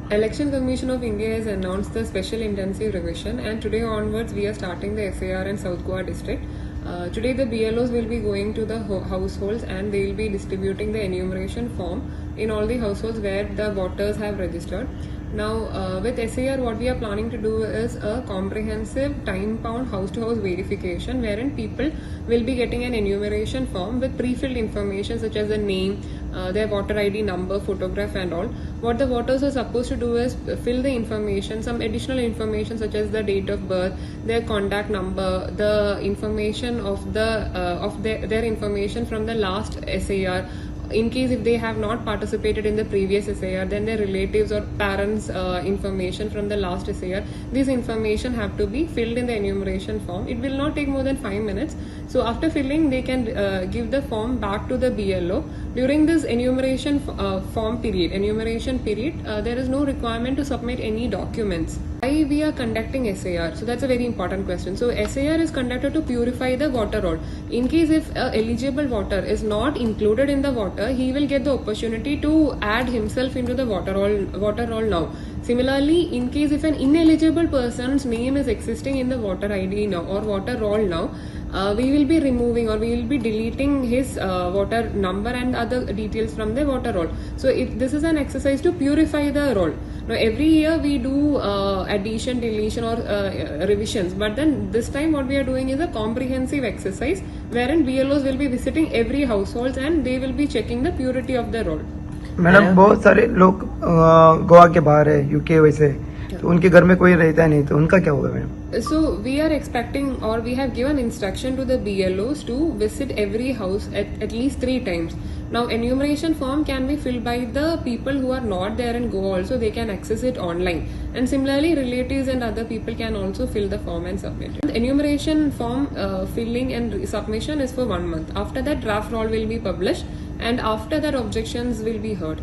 Election Commission of India has announced the special intensive revision, and today onwards we are starting the SAR in South Goa district. Today the BLOs will be going to the households and they will be distributing the enumeration form in all the households where the voters have registered. Now with SAR what we are planning to do is a comprehensive time-bound house-to-house verification wherein people will be getting an enumeration form with pre-filled information such as the name, their voter ID number, photograph and all. What the voters are supposed to do is fill the information, some additional information such as the date of birth, their contact number, the information of their information from the last SAR. In case if they have not participated in the previous SAR, then their relatives or parents information from the last SAR. This information have to be filled in the enumeration form. It will not take more than 5 minutes. So after filling, they can give the form back to the BLO. During this enumeration period, there is no requirement to submit any documents. Why we are conducting SAR? So that's a very important question. So SAR is conducted to purify the voter roll. In case if an eligible voter is not included in the voter, he will get the opportunity to add himself into the voter roll now. Similarly, in case if an ineligible person's name is existing in the voter ID now or voter roll now, we will be removing or we will be deleting his voter number and other details from the voter roll. So this is an exercise to purify the roll. Now every year we do addition, deletion or revisions, but then this time what we are doing is a comprehensive exercise wherein BLOs will be visiting every household and they will be checking the purity of the roll. Madam बहुत सारे लोग गोवा के बाहर है, UK वैसे, तो उनके घर में कोई रहता नहीं, तो उनका क्या होगा madam? So we are expecting or we have given instruction to the BLOs to visit every house at least 3 times. Now enumeration form can be filled by the people who are not there in Goa also, they can access it online. And similarly relatives and other people can also fill the form and submit it. The enumeration form filling and submission is for 1 month. After that draft roll will be published and after that objections will be heard.